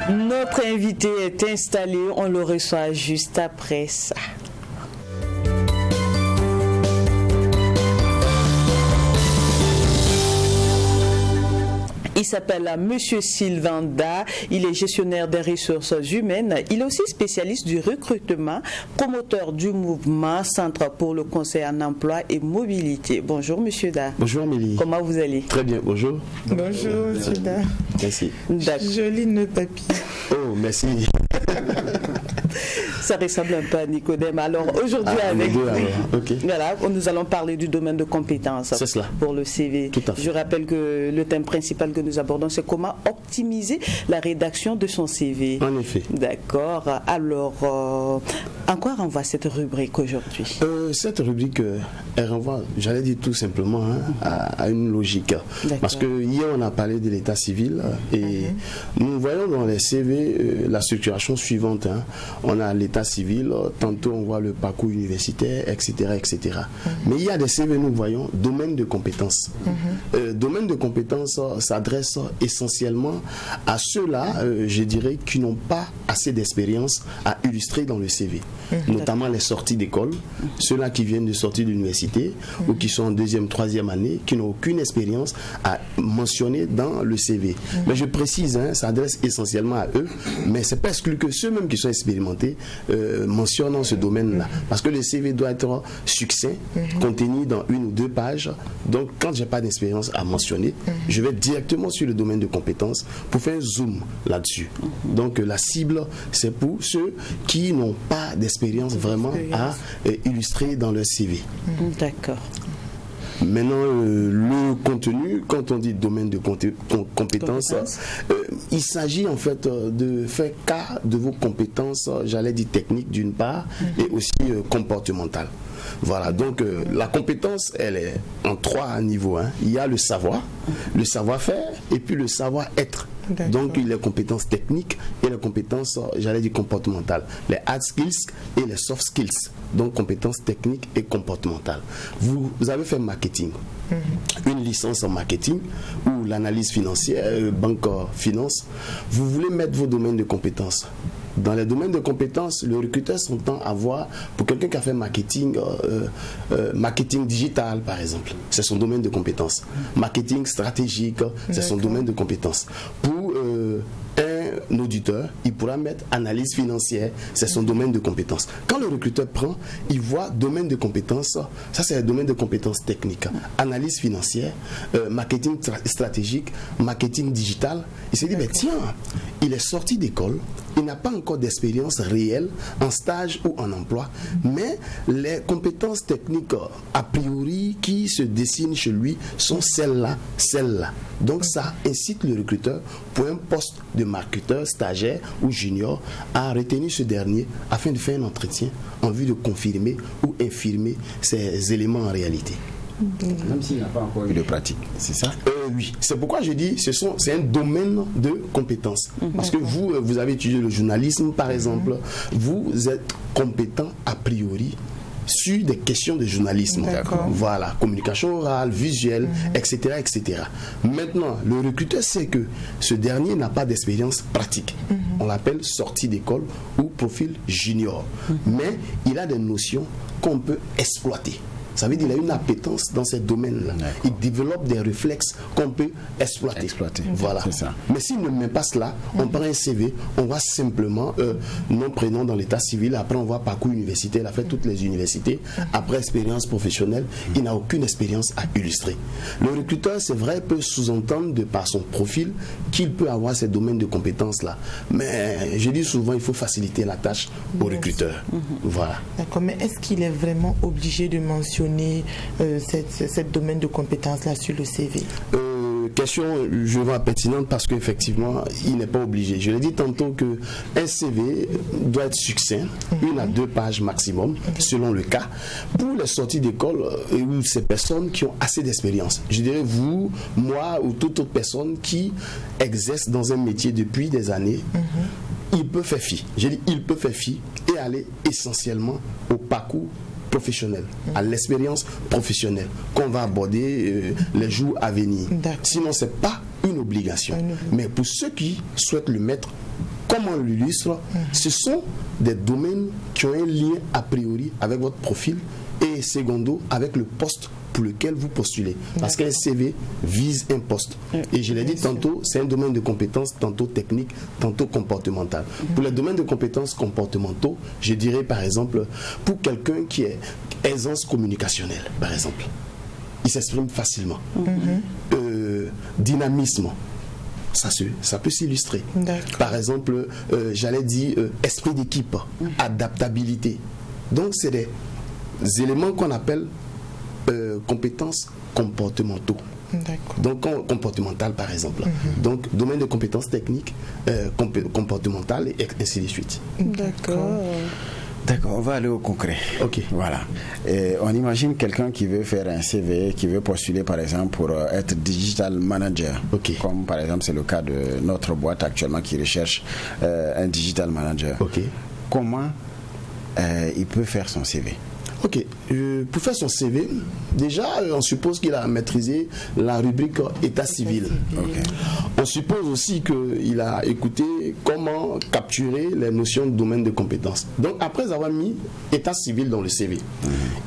Notre invité est installé, on le reçoit juste après ça. Il s'appelle Monsieur Sylvain Da, il est gestionnaire des ressources humaines, il est aussi spécialiste du recrutement, promoteur du mouvement Centre pour le conseil en emploi et mobilité. Bonjour Monsieur Da. Bonjour Amélie. Comment vous allez? Très bien, bonjour. Bonjour Monsieur Da. Merci. Joli nœud papy. Oh, merci. Ça ressemble un peu à Nicodème. Alors aujourd'hui avec vous, okay. Voilà, nous allons parler du domaine de compétences pour le CV. Tout à fait. Je rappelle que le thème principal que nous abordons, c'est comment optimiser la rédaction de son CV. En effet. D'accord. Alors, en quoi renvoie cette rubrique aujourd'hui? Cette rubrique, elle renvoie, j'allais dire tout simplement, à une logique. Parce que hier, on a parlé de l'état civil et nous voyons dans les CV la structuration suivante. On a l'état civil, tantôt on voit le parcours universitaire, etc. etc. Mais il y a des CV, nous voyons, domaine de compétences. Domaine de compétences s'adresse essentiellement à ceux-là, je dirais, qui n'ont pas assez d'expérience à illustrer dans le CV. Notamment les sorties d'école, ceux-là qui viennent de sortir de l'université ou qui sont en deuxième, troisième année, qui n'ont aucune expérience à mentionner dans le CV. Mais je précise, ça s'adresse essentiellement à eux, mais c'est pas exclu que ceux-mêmes qui sont expérimentés mentionnent ce domaine-là. Parce que le CV doit être succinct, contenu dans une ou deux pages. Donc, quand j'ai pas d'expérience à mentionner, je vais directement sur le domaine de compétences pour faire un zoom là-dessus. Donc, la cible, c'est pour ceux qui n'ont pas d'expérience vraiment à illustrer dans leur CV. D'accord. Maintenant, le contenu, quand on dit domaine de compétences, il s'agit en fait de faire cas de vos compétences, j'allais dire techniques d'une part, et aussi comportementales. Voilà, donc la compétence, elle est en trois niveaux. Il y a le savoir, le savoir-faire et puis le savoir-être. Donc les compétences techniques et les compétences, j'allais dire comportementales. Les hard skills et les soft skills. Donc compétences techniques et comportementales. Vous avez fait marketing, une licence en marketing ou l'analyse financière, banque finance. Vous voulez mettre vos domaines de compétences. Dans les domaines de compétences, le recruteur s'entend avoir, pour quelqu'un qui a fait marketing, marketing digital par exemple, c'est son domaine de compétences. Marketing stratégique, c'est son domaine de compétences. Pour un auditeur, il pourra mettre analyse financière, c'est son domaine de compétences. Quand le recruteur prend, il voit domaine de compétences, ça c'est le domaine de compétences techniques. Analyse financière, marketing stratégique, marketing digital. Il s'est dit, mais tiens, il est sorti d'école, il n'a pas encore d'expérience réelle en stage ou en emploi, mais les compétences techniques a priori qui se dessinent chez lui sont celles-là, celles-là. Donc ça incite le recruteur pour un poste de marketeur, stagiaire ou junior à retenir ce dernier afin de faire un entretien en vue de confirmer ou infirmer ces éléments en réalité. Même s'il n'a pas encore eu de pratique, c'est ça? Oui, c'est pourquoi je dis c'est un domaine de compétences. Parce que vous avez étudié le journalisme par exemple, vous êtes compétent a priori sur des questions de journalisme. Voilà, communication orale, visuelle, etc., etc. Maintenant, le recruteur sait que ce dernier n'a pas d'expérience pratique. On l'appelle sortie d'école ou profil junior. Mais il a des notions qu'on peut exploiter. Ça veut dire qu'il a une appétence dans ces domaines-là. Il développe des réflexes qu'on peut exploiter. Voilà. Ça. Mais s'il ne met pas cela, on prend un CV, on voit simplement nom, prénom dans l'état civil, après on voit parcours universitaire, il a fait toutes les universités, après expérience professionnelle, il n'a aucune expérience à illustrer. Le recruteur, c'est vrai, peut sous-entendre de par son profil qu'il peut avoir ces domaines de compétences-là. Mais je dis souvent, il faut faciliter la tâche au recruteur. Voilà. D'accord, mais est-ce qu'il est vraiment obligé de mentionner cette domaine de compétences-là sur le CV? Question, je vois pertinente parce qu'effectivement, il n'est pas obligé. Je l'ai dit tantôt qu'un CV doit être succinct, 1 à 2 pages maximum, selon le cas, pour les sorties d'école ou ces personnes qui ont assez d'expérience. Je dirais vous, moi ou toute autre personne qui exerce dans un métier depuis des années, il peut faire fi. J'ai dit il peut faire fi et aller essentiellement au parcours professionnel, à l'expérience professionnelle qu'on va aborder les jours à venir. Sinon, ce n'est pas une obligation. Mais pour ceux qui souhaitent le mettre, Comme on l'illustre, ce sont des domaines qui ont un lien a priori avec votre profil et secondo avec le poste pour lequel vous postulez. Parce qu'un CV vise un poste. Et je l'ai dit tantôt, c'est un domaine de compétences tantôt technique, tantôt comportemental. Pour les domaines de compétences comportementaux, je dirais par exemple, pour quelqu'un qui est aisance communicationnelle, par exemple, il s'exprime facilement. Dynamisme, ça peut s'illustrer. Par exemple, j'allais dire esprit d'équipe, adaptabilité. Donc, c'est des éléments qu'on appelle compétences comportementaux. Donc, comportemental par exemple. Donc, domaine de compétences techniques, comportementales et ainsi de suite. D'accord, on va aller au concret. Ok. Voilà. Et on imagine quelqu'un qui veut faire un CV, qui veut postuler par exemple pour être digital manager. Ok. Comme par exemple c'est le cas de notre boîte actuellement qui recherche un digital manager. Ok. Comment il peut faire son CV? Ok, pour faire son CV, déjà on suppose qu'il a maîtrisé la rubrique état civil. Okay. On suppose aussi qu'il a écouté comment capturer les notions de domaine de compétences. Donc après avoir mis état civil dans le CV,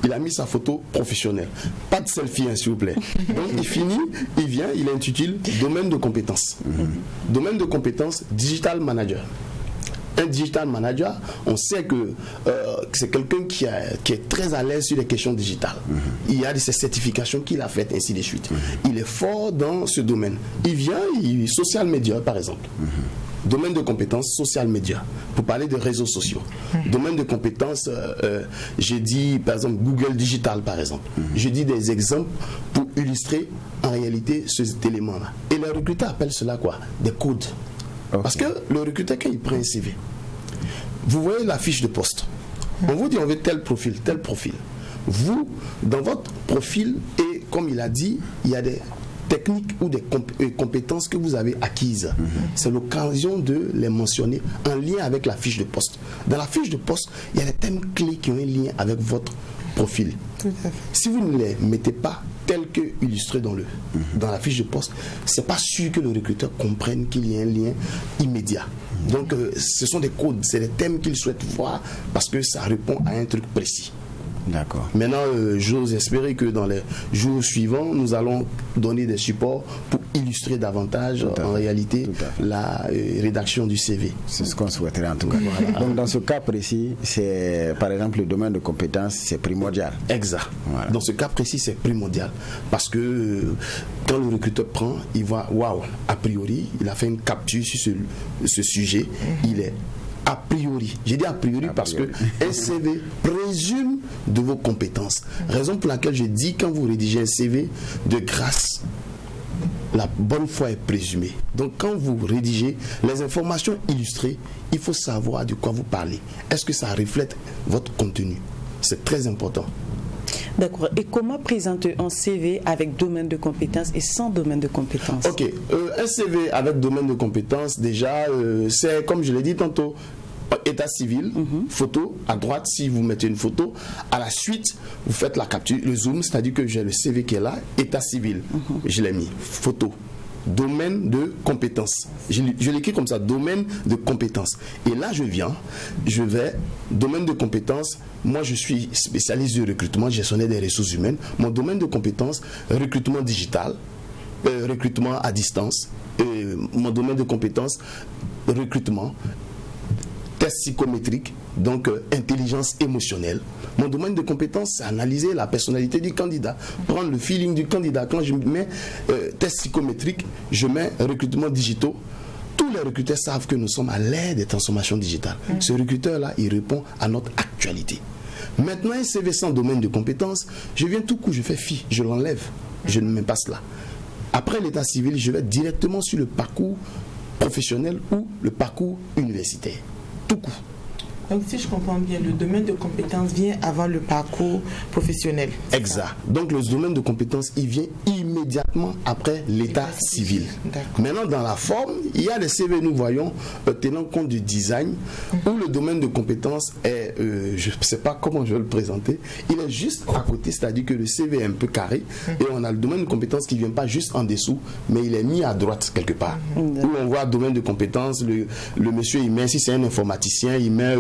il a mis sa photo professionnelle. Pas de selfie, hein, s'il vous plaît. Donc il finit, il vient, il intitule domaine de compétences. Domaine de compétences digital manager. Un digital manager, on sait que c'est quelqu'un qui est très à l'aise sur les questions digitales. Il y a ces certifications qu'il a faites, ainsi de suite. Il est fort dans ce domaine. Il vient, social media par exemple. Domaine de compétences, social media, pour parler de réseaux sociaux. Domaine de compétences, j'ai dit par exemple Google Digital par exemple. Je dis des exemples pour illustrer en réalité cet élément-là. Et les recruteurs appellent cela quoi? Des codes. Okay. Parce que le recruteur, quand il prend un CV, vous voyez la fiche de poste. On vous dit on veut tel profil, tel profil. Vous, dans votre profil, et comme il a dit, il y a des techniques ou des compétences que vous avez acquises. C'est l'occasion de les mentionner en lien avec la fiche de poste. Dans la fiche de poste, il y a des thèmes clés qui ont un lien avec votre profil. Si vous ne les mettez pas tels que illustrés dans la fiche de poste, c'est pas sûr que le recruteur comprenne qu'il y a un lien immédiat. Donc ce sont des codes, c'est des thèmes qu'il souhaite voir parce que ça répond à un truc précis. D'accord. Maintenant, j'ose espérer que dans les jours suivants, nous allons donner des supports pour illustrer davantage en réalité la rédaction du CV. C'est ce qu'on souhaiterait en tout cas. Voilà. Donc dans ce cas précis, c'est par exemple le domaine de compétences, c'est primordial. Exact. Voilà. Dans ce cas précis, c'est primordial parce que quand le recruteur prend, il voit, waouh, a priori, il a fait une capture sur ce sujet, il est a priori, j'ai dit a priori parce que un CV présume de vos compétences. Raison pour laquelle je dis quand vous rédigez un CV, de grâce, la bonne foi est présumée. Donc quand vous rédigez les informations illustrées, il faut savoir de quoi vous parlez. Est-ce que ça reflète votre contenu? C'est très important. D'accord. Et comment présenter un CV avec domaine de compétences et sans domaine de compétences? Ok. Un CV avec domaine de compétences, déjà, c'est comme je l'ai dit tantôt, état civil, photo à droite, si vous mettez une photo, à la suite, vous faites la capture, le zoom, c'est-à-dire que j'ai le CV qui est là, état civil, je l'ai mis, photo. Domaine de compétences. Je l'écris comme ça, domaine de compétences. Et là, je vais, domaine de compétences, moi je suis spécialiste du recrutement, gestionnaire des ressources humaines. Mon domaine de compétences, recrutement digital, recrutement à distance. Mon domaine de compétences, recrutement, test psychométrique, donc intelligence émotionnelle. Mon domaine de compétence, c'est analyser la personnalité du candidat, prendre le feeling du candidat. Quand je mets test psychométrique, je mets recrutement digitaux. Tous les recruteurs savent que nous sommes à l'ère des transformations digitales. Ce recruteur-là, il répond à notre actualité. Maintenant, un CV sans domaine de compétences, je viens tout coup, je fais fi, je l'enlève, je ne mets pas cela. Après l'état civil, je vais directement sur le parcours professionnel ou le parcours universitaire. Tout coup. Donc si je comprends bien, le domaine de compétences vient avant le parcours professionnel. Exact. Donc le domaine de compétences, il vient immédiatement immédiatement après l'état civil. Maintenant, dans la forme, il y a des CV, nous voyons, tenant compte du design, où le domaine de compétences est, je ne sais pas comment je vais le présenter, il est juste à côté, c'est-à-dire que le CV est un peu carré, et on a le domaine de compétences qui ne vient pas juste en dessous, mais il est mis à droite quelque part. Où on voit domaine de compétences, le monsieur, il met, si c'est un informaticien, il met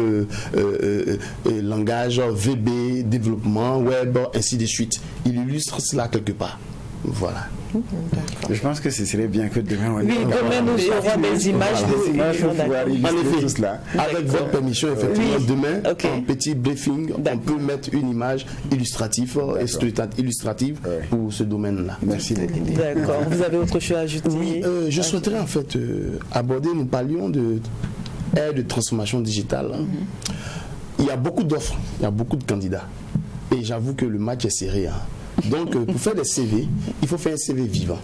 langage VB, développement, web, ainsi de suite. Il illustre cela quelque part. Voilà. Je pense que ce serait bien que demain on demain nous aurons des images pour pouvoir illustrer tout cela. Avec votre permission, effectivement, demain, en petit briefing, on peut mettre une image illustrative pour ce domaine-là. Merci. D'accord. Vous avez autre chose à ajouter? Oui, je souhaiterais en fait aborder, nous parlions de transformation digitale. Il y a beaucoup d'offres, il y a beaucoup de candidats. Et j'avoue que le match est serré. Donc, pour faire des CV, il faut faire un CV vivant.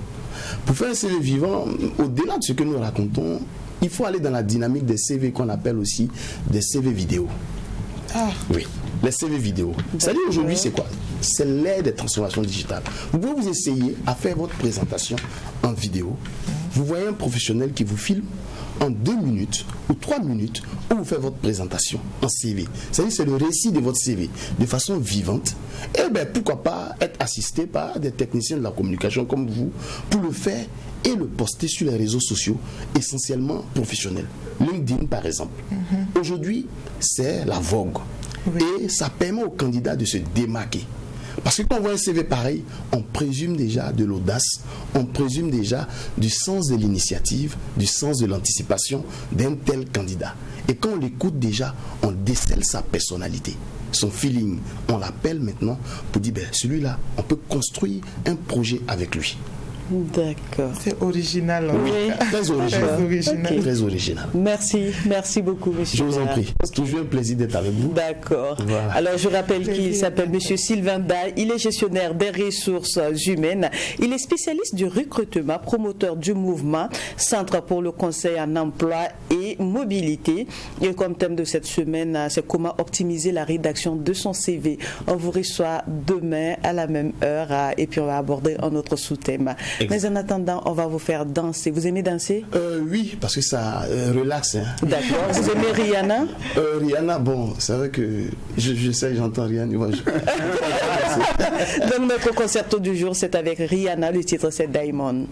Pour faire un CV vivant, au-delà de ce que nous racontons, il faut aller dans la dynamique des CV qu'on appelle aussi des CV vidéo. Oui, les CV vidéo. C'est-à-dire aujourd'hui, c'est quoi? C'est l'ère des transformations digitales. Vous pouvez vous essayer à faire votre présentation en vidéo. Vous voyez un professionnel qui vous filme en 2 minutes ou 3 minutes où vous faites votre présentation en CV. C'est-à-dire c'est le récit de votre CV de façon vivante. Et bien pourquoi pas être assisté par des techniciens de la communication comme vous pour le faire et le poster sur les réseaux sociaux essentiellement professionnels. LinkedIn par exemple. Aujourd'hui, c'est la vogue. Et ça permet aux candidats de se démarquer. Parce que quand on voit un CV pareil, on présume déjà de l'audace, on présume déjà du sens de l'initiative, du sens de l'anticipation d'un tel candidat. Et quand on l'écoute déjà, on décèle sa personnalité, son feeling. On l'appelle maintenant pour dire, celui-là, on peut construire un projet avec lui. D'accord. C'est original. Oui, très original. Okay. Très original. Merci beaucoup, monsieur. Je vous en prie. C'est toujours un plaisir d'être avec vous. D'accord. Voilà. Alors, je rappelle qu'il s'appelle monsieur Sylvain Daye. Il est gestionnaire des ressources humaines. Il est spécialiste du recrutement, promoteur du mouvement, Centre pour le conseil en emploi et mobilité. Et comme thème de cette semaine, c'est comment optimiser la rédaction de son CV. On vous reçoit demain à la même heure et puis on va aborder un autre sous-thème. Mais en attendant, on va vous faire danser. Vous aimez danser? Oui, parce que ça relaxe. D'accord. Vous aimez Rihanna? Rihanna, bon, c'est vrai que je sais, j'entends Rihanna. Donc notre concerto du jour, c'est avec Rihanna. Le titre, c'est Diamond.